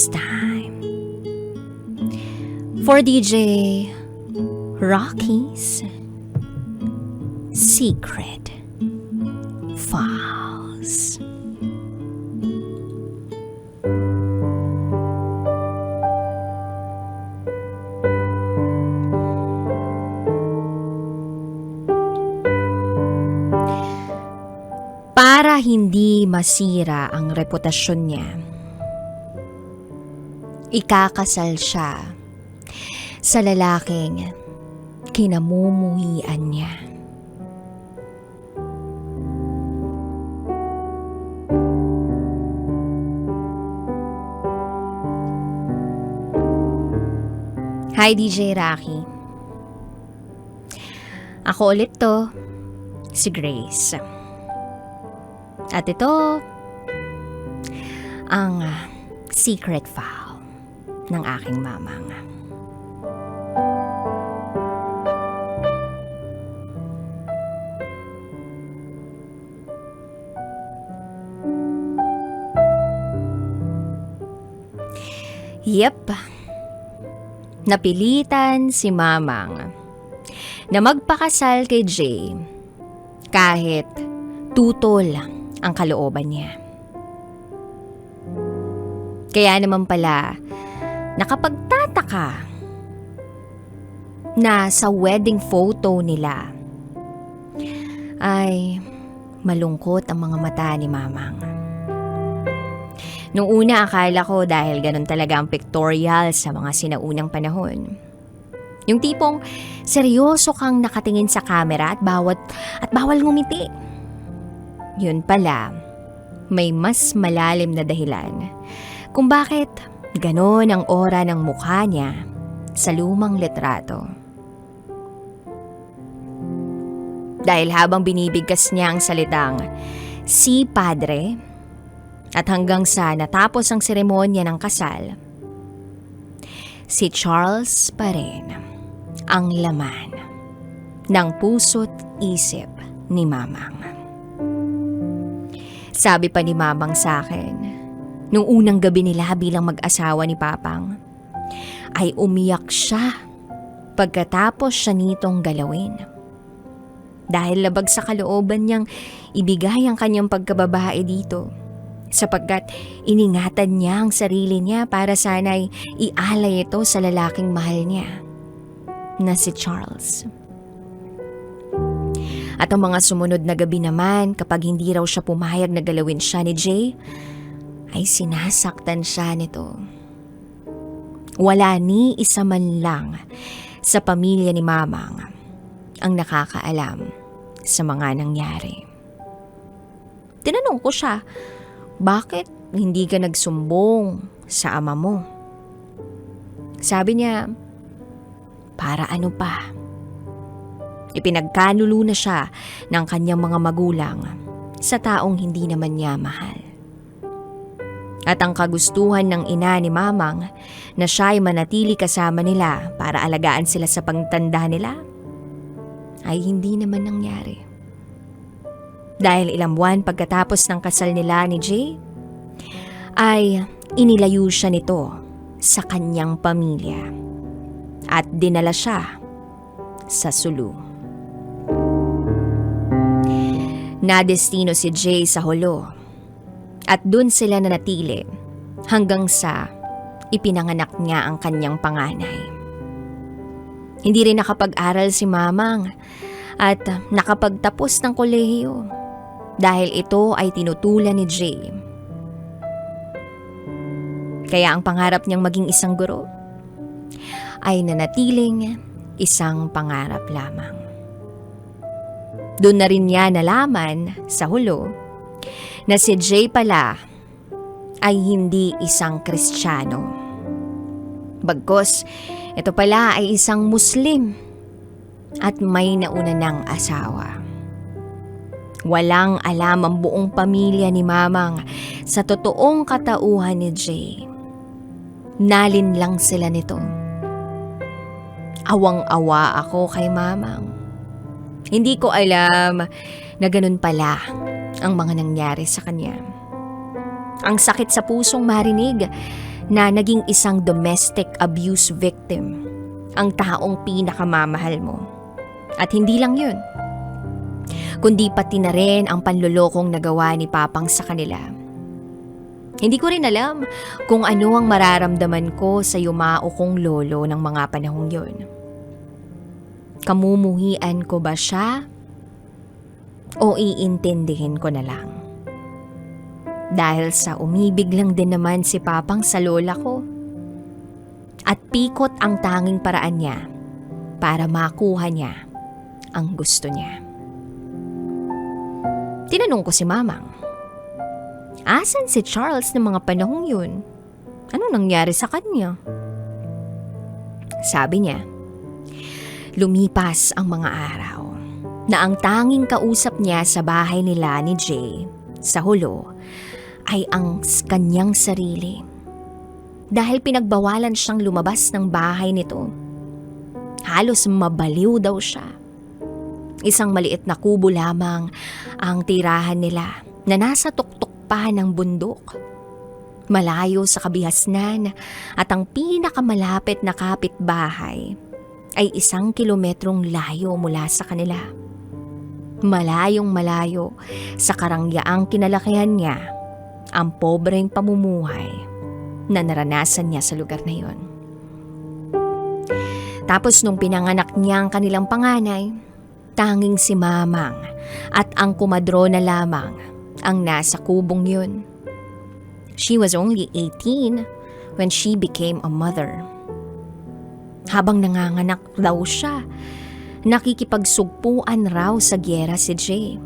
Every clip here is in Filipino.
it's time for DJ Rocky's Secret Files. Para hindi masira ang reputasyon niya, ikakasal siya sa lalaking kinamumuhian niya. Hi DJ Rocky. Ako ulit to, si Grace. At ito ang secret file ng aking mamang. Yep, napilitan si mamang na magpakasal kay Jay kahit tutol ang kalooban niya. Kaya naman pala, nakapagtataka na sa wedding photo nila ay malungkot ang mga mata ni mamang. Nung una akala ko dahil ganun talaga ang pictorial sa mga sinaunang panahon. Yung tipong seryoso kang nakatingin sa camera at bawal ngumiti. Yun pala, may mas malalim na dahilan kung bakit ganon ang aura ng mukha niya sa lumang litrato. Dahil habang binibigkas niya ang salitang si Padre at hanggang sa natapos ang seremonya ng kasal, si Charles pa rin ang laman ng puso't isip ni mamang. Sabi pa ni mamang sa akin, nung unang gabi nila bilang mag-asawa ni Papang, ay umiyak siya pagkatapos siya nitong galawin. Dahil labag sa kalooban niyang ibigay ang kanyang pagkababae dito, sapagkat iningatan niya ang sarili niya para sana'y ialay ito sa lalaking mahal niya, na si Charles. At ang mga sumunod na gabi naman, kapag hindi raw siya pumayag na galawin siya ni Jay, ay sinasaktan siya nito. Wala ni isa man lang sa pamilya ni mamang ang nakakaalam sa mga nangyari. Tinanong ko siya, bakit hindi ka nagsumbong sa ama mo? Sabi niya, para ano pa? Ipinagkanulo na siya ng kanyang mga magulang sa taong hindi naman niya mahal. At ang kagustuhan ng ina ni mamang na siya ay manatili kasama nila para alagaan sila sa pagtanda nila ay hindi naman nangyari. Dahil ilang buwan pagkatapos ng kasal nila ni Jay, ay inilayo siya nito sa kanyang pamilya at dinala siya sa Sulu. Nadestino si Jay sa Holo at dun sila nanatili hanggang sa ipinanganak niya ang kanyang panganay. Hindi rin nakapag-aral si mamang at nakapagtapos ng kolehiyo dahil ito ay tinutulan ni Jay. Kaya ang pangarap niyang maging isang guro ay nanatiling isang pangarap lamang. Doon na rin niya nalaman sa Holo na si Jay pala ay hindi isang Kristiyano. Bagkus, ito pala ay isang Muslim at may nauna ng asawa. Walang alam ang buong pamilya ni mamang sa totoong katauhan ni Jay. Nalin lang sila nito. Awang-awa ako kay mamang. Hindi ko alam na ganun pala ang mga nangyari sa kanya. Ang sakit sa pusong marinig na naging isang domestic abuse victim ang taong pinakamamahal mo. At hindi lang yun, kundi pati na rin ang panlolokong nagawa ni Papang sa kanila. Hindi ko rin alam kung ano ang mararamdaman ko sa yumao kong lolo ng mga panahong yun. Kamumuhian ko ba siya o iintindihin ko na lang? Dahil sa umibig lang din naman si Papang sa lola ko. At pikot ang tanging paraan niya para makuha niya ang gusto niya. Tinanong ko si Mamang, asan si Charles ng mga panahong yun? Anong nangyari sa kanya? Sabi niya, lumipas ang mga araw na ang tanging kausap niya sa bahay nila ni Jay sa hulo ay ang kanyang sarili. Dahil pinagbawalan siyang lumabas ng bahay nito. Halos mabaliw daw siya. Isang maliit na kubo lamang ang tirahan nila na nasa tuktok pa ng bundok. Malayo sa kabihasnan at ang pinakamalapit na kapitbahay ay 1 kilometrong layo mula sa kanila. Malayong malayo sa karangyaang kinalakihan niya ang pobreng pamumuhay na naranasan niya sa lugar na yon. Tapos nung pinanganak niya ang kanilang panganay, tanging si Mamang at ang kumadrona lamang ang nasa kubong yun. She was only 18 when she became a mother. Habang nanganganak daw siya, nakikipagsugpuan raw sa gyera si Jay.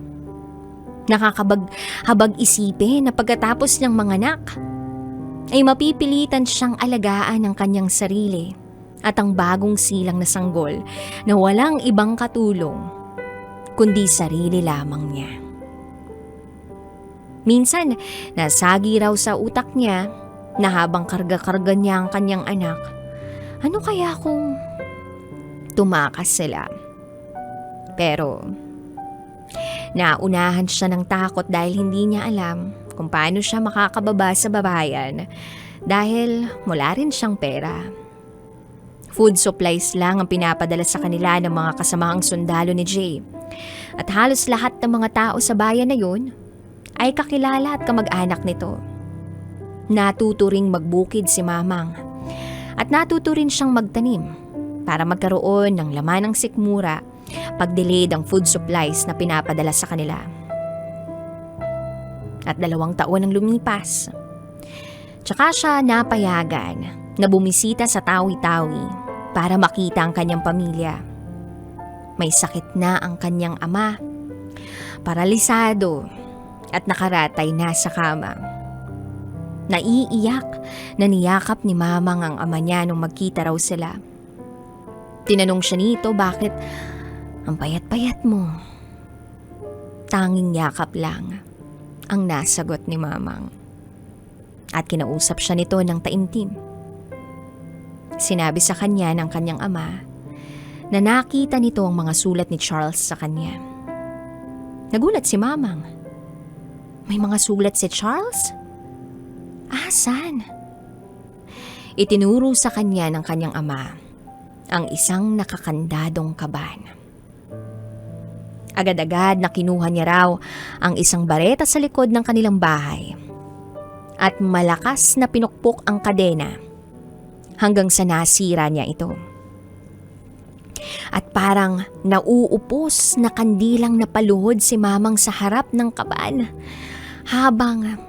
Nakakabag isipin na pagkatapos niyang manganak, ay mapipilitan siyang alagaan ng kanyang sarili at ang bagong silang na sanggol na walang ibang katulong kundi sarili lamang niya. Minsan, nasagi raw sa utak niya na habang karga-karga niya ang kanyang anak, ano kaya kung tumakas sila? Pero, naunahan siya ng takot dahil hindi niya alam kung paano siya makakababa sa babayan dahil wala rin siyang pera. Food supplies lang ang pinapadala sa kanila ng mga kasamahang sundalo ni Jay. At halos lahat ng mga tao sa bayan na yun ay kakilala at kamag-anak nito. Natuto ring magbukid si Mamang at natuto rin siyang magtanim para magkaroon ng laman ng sikmura pag-delayed ang food supplies na pinapadala sa kanila. At 2 taon ang lumipas. Tsaka siya napayagan na bumisita sa Tawi-Tawi para makita ang kanyang pamilya. May sakit na ang kanyang ama, paralisado at nakaratay na sa kama. Naiiyak na niyakap ni Mamang ang ama niya nung magkita raw sila. Tinanong siya nito bakit ang payat-payat mo. Tanging yakap lang ang nasagot ni Mamang. At kinausap siya nito ng taimtim. Sinabi sa kanya ng kanyang ama na nakita nito ang mga sulat ni Charles sa kanya. Nagulat si Mamang. May mga sulat si Charles? Asan? Itinuro sa kanya ng kanyang ama ang isang nakakandadong kaban. Agad-agad na kinuha niya raw ang isang bareta sa likod ng kanilang bahay at malakas na pinukpok ang kadena hanggang sa nasira niya ito. At parang nauupos na kandilang napaluhod si Mamang sa harap ng kaban habang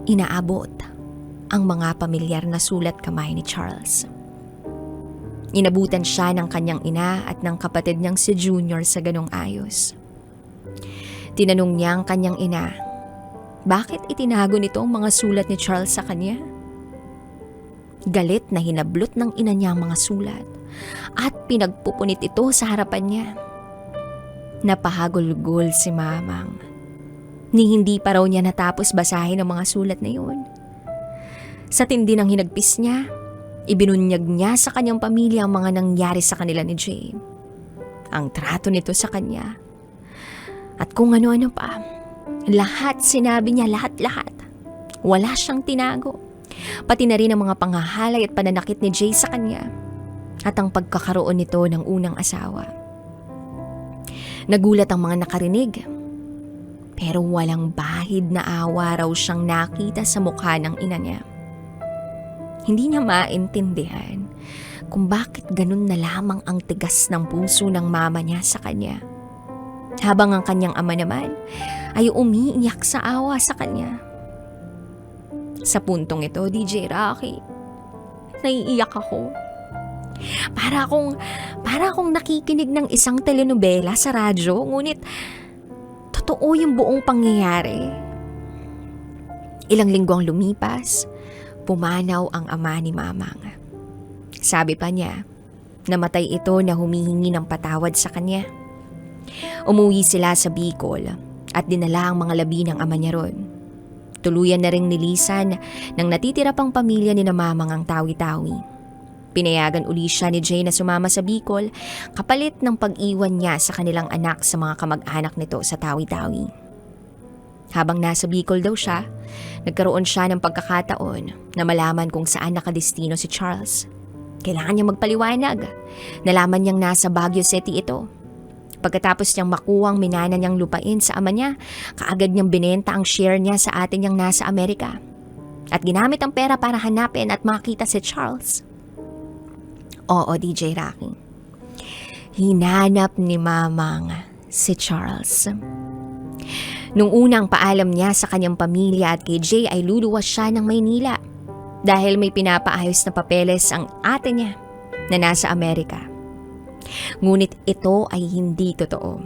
inaabot ang mga pamilyar na sulat kamay ni Charles. Inabutan siya ng kanyang ina at ng kapatid niyang si Junior sa ganong ayos. Tinanong niya ang kanyang ina, bakit itinago nito ang mga sulat ni Charles sa kanya? Galit na hinablot ng ina niya ang mga sulat at pinagpupunit ito sa harapan niya. Napahagulgol si Mamang. Ni hindi pa raw niya natapos basahin ang mga sulat na yun. Sa tindi ng hinagpis niya, ibinunyag niya sa kanyang pamilya ang mga nangyari sa kanila ni Jay. Ang trato nito sa kanya. At kung ano-ano pa. Lahat sinabi niya, lahat-lahat. Wala siyang tinago. Pati na rin ang mga panghahalay at pananakit ni Jay sa kanya at ang pagkakaroon nito ng unang asawa. Nagulat ang mga nakarinig, pero walang bahid na awa raw siyang nakita sa mukha ng ina niya. Hindi niya maintindihan kung bakit ganun na lamang ang tigas ng puso ng mama niya sa kanya. Habang ang kanyang ama naman ay umiiyak sa awa sa kanya. Sa puntong ito, DJ Rocky, naiiyak ako. Para akong nakikinig ng isang telenovela sa radyo, ngunit totoo yung buong pangyayari. Ilang linggo ang lumipas, pumanaw ang ama ni Mamang. Sabi pa niya, namatay ito na humihingi ng patawad sa kanya. Umuwi sila sa Bicol at dinala ang mga labi ng ama niya ron. Tuluyan na ring nilisan ng natitira pang pamilya ni na Mamang ang Tawi-Tawi. Pinayagan uli siya ni Jay na sumama sa Bicol kapalit ng pag-iwan niya sa kanilang anak sa mga kamag-anak nito sa Tawi-Tawi. Habang nasa Bicol daw siya, nagkaroon siya ng pagkakataon na malaman kung saan nakadestino si Charles. Kailangan niyang magpaliwanag. Nalaman niyang nasa Baguio City ito. Pagkatapos niyang makuwang minana niyang lupain sa ama niya, kaagad niyang binenta ang share niya sa atin niyang nasa Amerika. At ginamit ang pera para hanapin at makita si Charles. Oo, DJ Rocky. Hinanap ni Mamang si Charles. Nung unang paalam niya sa kanyang pamilya at kay Jay ay luluwas siya ng Maynila dahil may pinapaayos na papeles ang ate niya na nasa Amerika. Ngunit ito ay hindi totoo.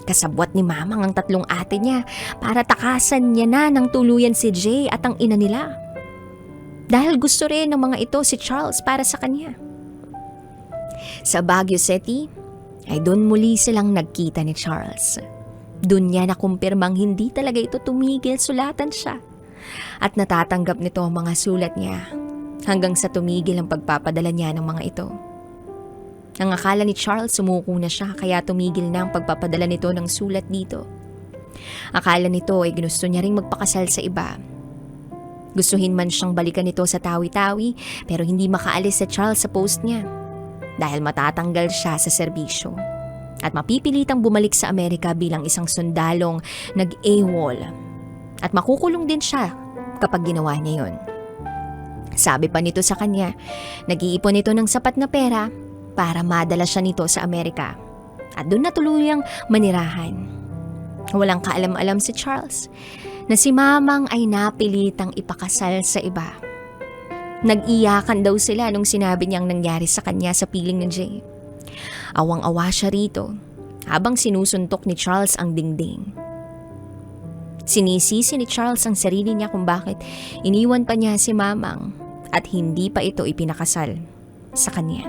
Kasabwat ni Mamang ang tatlong ate niya para takasan niya na ng tuluyan si Jay at ang ina nila. Dahil gusto rin ng mga ito si Charles para sa kanya. Sa Baguio City ay doon muli silang nagkita ni Charles. Doon niya nakumpirmang hindi talaga ito tumigil sulatan siya. At natatanggap nito ang mga sulat niya hanggang sa tumigil ang pagpapadala niya ng mga ito. Ang akala ni Charles sumuko na siya kaya tumigil na ang pagpapadala nito ng sulat dito. Akala nito ay ginusto niya ring magpakasal sa iba. Gustuhin man siyang balikan nito sa Tawi-Tawi pero hindi makaalis si Charles sa post niya dahil matatanggal siya sa serbisyo at mapipilitang bumalik sa Amerika bilang isang sundalong nag-AWOL at makukulong din siya kapag ginawa niya yon. Sabi pa nito sa kanya, nag-iipon ito ng sapat na pera para madala siya nito sa Amerika at doon na tuluyang manirahan. Walang kaalam-alam si Charles na si Mamang ay napilitang ipakasal sa iba. Nag-iyakan daw sila nung sinabi niyang nangyari sa kanya sa piling ni Jay. Awang-awa siya rito habang sinusuntok ni Charles ang dingding. Sinisisi ni Charles ang sarili niya kung bakit iniwan pa niya si Mamang at hindi pa ito ipinakasal sa kanya.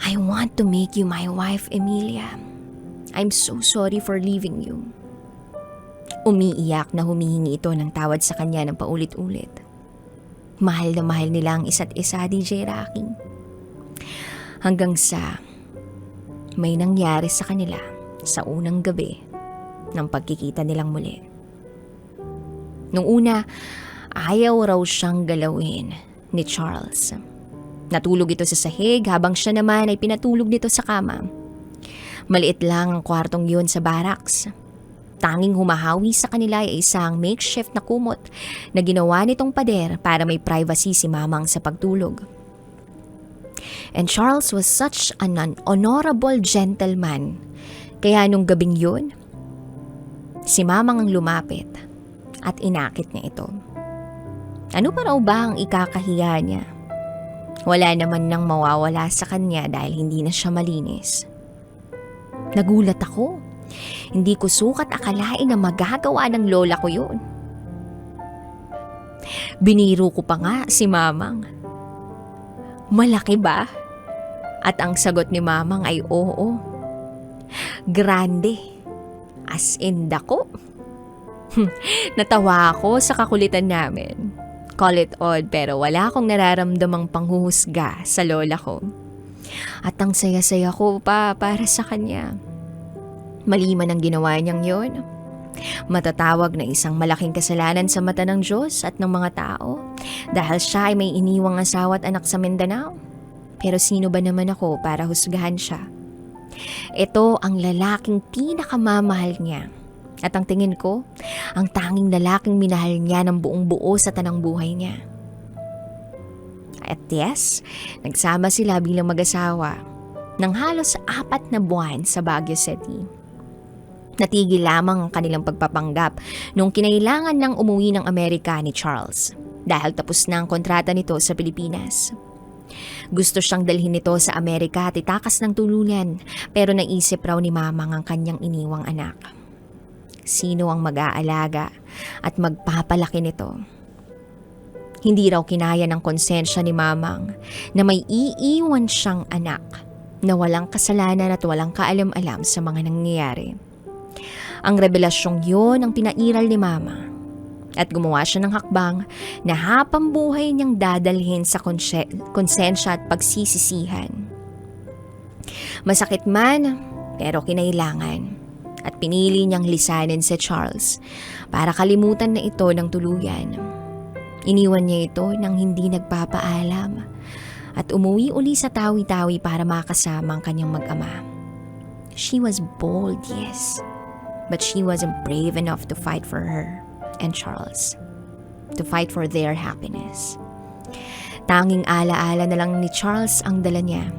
I want to make you my wife, Emilia. I'm so sorry for leaving you. Umiiyak na humihingi ito ng tawad sa kanya ng paulit-ulit. Mahal na mahal nila ang isa't isa, DJ Rocky. Hanggang sa may nangyari sa kanila sa unang gabi ng pagkikita nilang muli. Nung una, ayaw raw siyang galawin ni Charles. Natulog ito sa sahig habang siya naman ay pinatulog nito sa kama. Maliit lang ang kwartong yun sa barracks. Tanging humahawi sa kanila ay isang makeshift na kumot na ginawa nitong pader para may privacy si Mamang sa pagtulog. And Charles was such an honorable gentleman. Kaya nung gabing yun, si Mamang ang lumapit at inakit niya ito. Ano pa raw ba ang ikakahiya niya? Wala naman nang mawawala sa kanya dahil hindi na siya malinis. Nagulat ako. Hindi ko sukat akalain na magagawa ng lola ko yun. Biniro ko pa nga si Mamang. Malaki ba? At ang sagot ni Mamang ay oo. Grande. As in dako. Natawa ako sa kakulitan namin. Call it odd pero wala akong nararamdamang panghuhusga sa lola ko. At ang saya-saya ko pa para sa kanya. Mali man ang ginawa niyang yon. Matatawag na isang malaking kasalanan sa mata ng Diyos at ng mga tao dahil siya ay may iniwang asawa at anak sa Mindanao. Pero sino ba naman ako para husgahan siya? Ito ang lalaking pinakamamahal niya. At ang tingin ko, ang tanging lalaking minahal niya ng buong buo sa tanang buhay niya. At yes, nagsama sila bilang mag-asawa ng halos 4 na buwan sa Baguio City. Natigil lamang ang kanilang pagpapanggap nung kinailangan ng umuwi ng Amerika ni Charles dahil tapos na ang kontrata nito sa Pilipinas. Gusto siyang dalhin nito sa Amerika at itakas ng tuluyan pero naisip raw ni Mamang ang kanyang iniwang anak. Sino ang mag-aalaga at magpapalaki nito? Hindi raw kinaya ng konsensya ni Mamang na may iiwan siyang anak na walang kasalanan at walang kaalam-alam sa mga nangyayari. Ang revelasyong yun ang pinairal ni Mama at gumawa siya ng hakbang na habang buhay niyang dadalhin sa konsensya at pagsisisihan. Masakit man, pero kinailangan at pinili niyang lisanin si Charles para kalimutan na ito ng tuluyan. Iniwan niya ito nang hindi nagpapaalam at umuwi uli sa Tawi-Tawi para makasama ang kanyang mag-ama. She was bold, yes, but she wasn't brave enough to fight for her and Charles, to fight for their happiness. Tanging alaala na lang ni Charles ang dala niya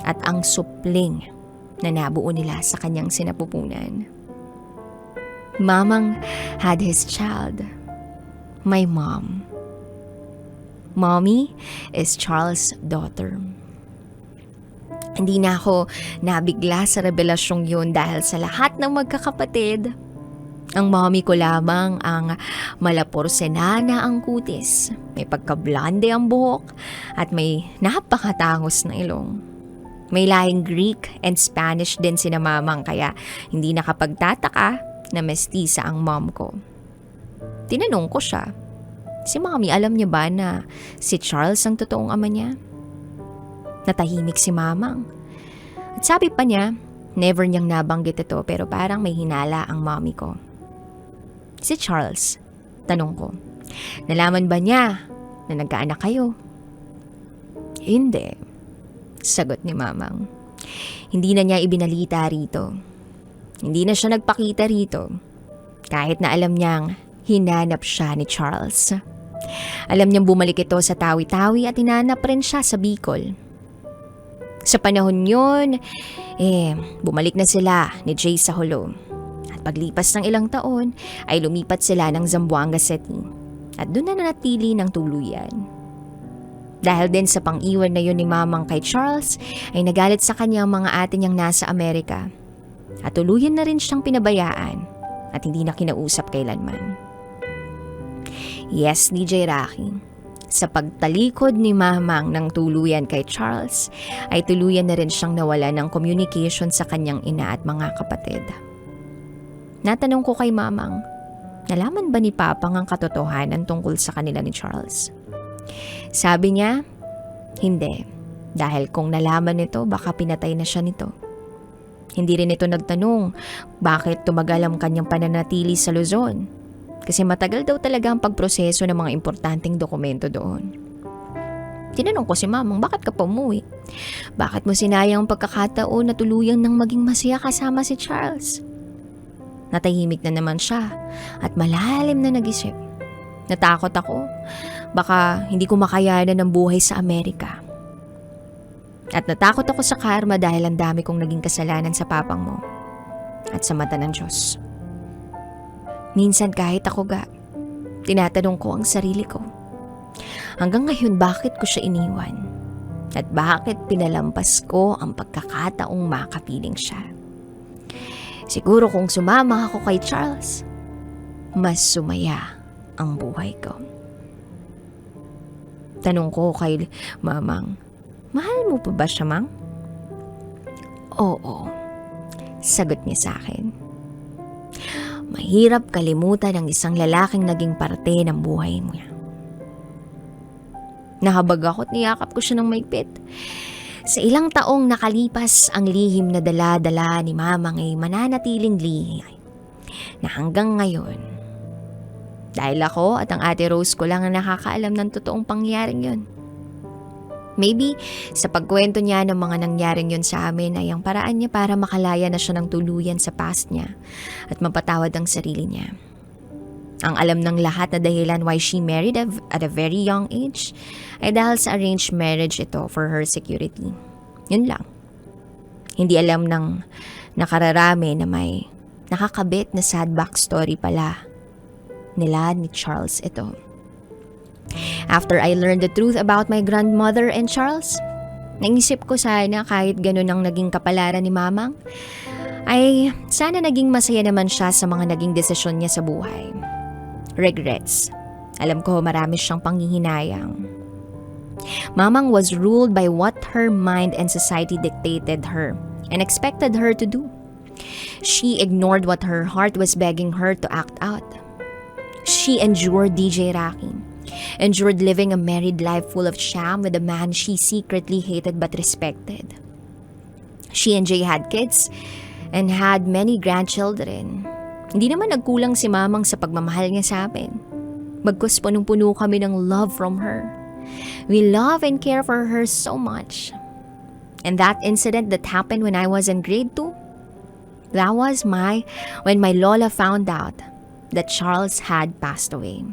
at ang supling na nabuo nila sa kanyang sinapupunan. Mamang had his child, my mom. Mommy is Charles' daughter. Hindi na ako nabigla sa revelasyong yun dahil sa lahat ng magkakapatid, ang mommy ko lamang ang malaporsenana ang kutis, may pagkablonde ang buhok, at may napakatangos na ilong. May lahing Greek and Spanish din sina Mamang kaya hindi nakapagtataka na mestiza ang mom ko. Tinanong ko siya, si Mommy alam niya ba na si Charles ang totoong ama niya? Natahimik si Mamang. At sabi pa niya, never niyang nabanggit ito pero parang may hinala ang mommy ko. Si Charles, tanong ko, nalaman ba niya na nagkaanak kayo? Hindi, sagot ni Mamang. Hindi na niya ibinalita rito. Hindi na siya nagpakita rito. Kahit na alam niyang hinanap siya ni Charles. Alam niyang bumalik ito sa Tawi-Tawi at hinanap rin siya sa Bicol. Sa panahon yun, bumalik na sila ni Jay sa Hulo. At paglipas ng ilang taon, ay lumipat sila ng Zamboanga City. At doon na nanatili ng tuluyan. Dahil din sa pang-iwan na yun ni Mamang kay Charles, ay nagalit sa kanya ang mga ate niyang nasa Amerika. At tuluyan na rin siyang pinabayaan at hindi na kinausap kailanman. Yes, DJ Rocky. Sa pagtalikod ni Mamang ng tuluyan kay Charles, ay tuluyan na rin siyang nawala ng communication sa kanyang ina at mga kapatid. Natanong ko kay Mamang, nalaman ba ni Papang ang katotohanan tungkol sa kanila ni Charles? Sabi niya, hindi. Dahil kung nalaman nito, baka pinatay na siya nito. Hindi rin ito nagtanong bakit tumagal ang kanyang pananatili sa Luzon. Kasi matagal daw talaga ang pagproseso ng mga importanteng dokumento doon. Tinanong ko si Mamang, bakit ka pa umuwi? Bakit mo sinayang ang pagkakataon na tuluyang nang maging masaya kasama si Charles? Natahimik na naman siya at malalim na nag-isip. Natakot ako, baka hindi ko makayanan ng buhay sa Amerika. At natakot ako sa karma dahil ang dami kong naging kasalanan sa papang mo at sa mata ng Diyos. Minsan kahit ako tinatanong ko ang sarili ko. Hanggang ngayon bakit ko siya iniwan? At bakit pinalampas ko ang pagkakataong makapiling siya? Siguro kung sumama ako kay Charles, mas sumaya ang buhay ko. Tanong ko kay Mamang, mahal mo pa ba siya, Mang? Oo, sagot niya sa akin. Mahirap kalimutan ang isang lalaking naging parte ng buhay niya. Nahabag ako at niyakap ko siya ng maigpit. Sa ilang taong nakalipas, ang lihim na dala-dala ni Mamang ay mananatiling lihi. na hanggang ngayon, dahil ako at ang Ate Rose ko lang ang nakakaalam ng totoong pangyayaring yun. Maybe sa pagkwento niya ng mga nangyaring yun sa amin ay ang paraan niya para makalaya na siya ng tuluyan sa past niya at mapatawad ang sarili niya. Ang alam ng lahat na dahilan why she married at a very young age ay dahil sa arranged marriage ito for her security. Yun lang. Hindi alam ng nakararami na may nakakabit na sad backstory pala nila ni Charles ito. After I learned the truth about my grandmother and Charles, naisip ko sana kahit ganun ang naging kapalaran ni Mamang, ay sana naging masaya naman siya sa mga naging desisyon niya sa buhay. Regrets. Alam ko marami siyang panghihinayang. Mamang was ruled by what her mind and society dictated her and expected her to do. She ignored what her heart was begging her to act out. She endured DJ Rocky, endured living a married life full of sham with a man she secretly hated but respected. She and Jay had kids and had many grandchildren. Hindi naman nagkulang si Mamang sa pagmamahal niya sa amin. Bagkus punong-puno kami ng love from her. We love and care for her so much. And that incident that happened when I was in grade 2, that was when my lola found out that Charles had passed away.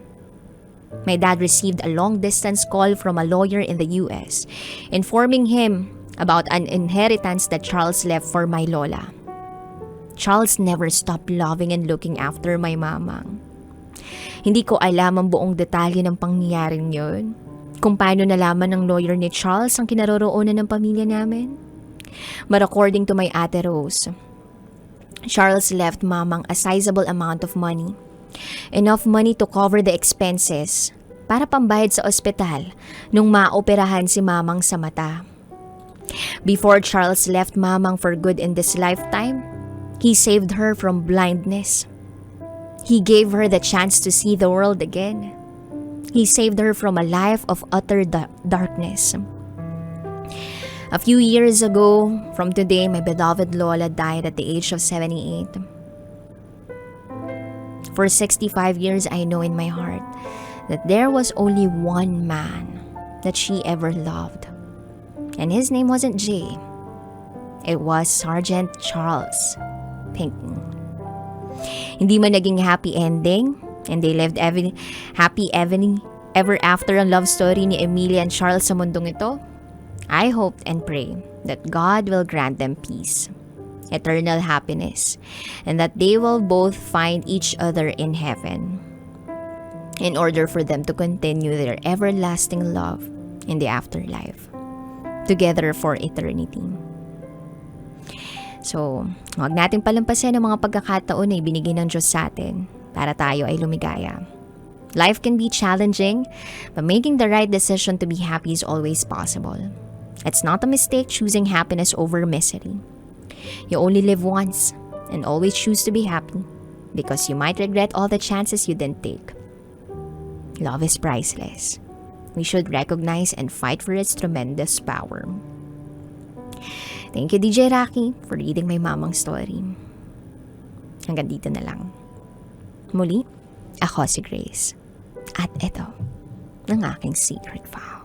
My dad received a long-distance call from a lawyer in the US, informing him about an inheritance that Charles left for my lola. Charles never stopped loving and looking after my Mamang. Hindi ko alam ang buong detalye ng pangyayaring yun, kung paano nalaman ng lawyer ni Charles ang kinaroroonan ng pamilya namin. But according to my Ate Rose, Charles left Mamang a sizable amount of money. Enough money to cover the expenses para pambayad sa ospital nung maoperahan si Mamang sa mata. Before Charles left Mamang for good in this lifetime, he saved her from blindness. He gave her the chance to see the world again. He saved her from a life of utter darkness. A few years ago from today, my beloved Lola died at the age of 78. For 65 years, I know in my heart that there was only one man that she ever loved. And his name wasn't Jay. It was Sergeant Charles Pinckney. Hindi man naging happy ending, and they lived happy ever after ang love story ni Emilia and Charles sa mundong ito. I hope and pray that God will grant them peace, eternal happiness, and that they will both find each other in heaven in order for them to continue their everlasting love in the afterlife, together for eternity. So, huwag natin palampasin ang mga pagkakataon na ibinigay ng Diyos sa atin para tayo ay lumigaya. Life can be challenging, but making the right decision to be happy is always possible. It's not a mistake choosing happiness over misery. You only live once, and always choose to be happy, because you might regret all the chances you didn't take. Love is priceless. We should recognize and fight for its tremendous power. Thank you, DJ Rocky, for reading my Mamang story. Hanggang dito na lang. Muli, ako si Grace. At ito, ang aking secret vow.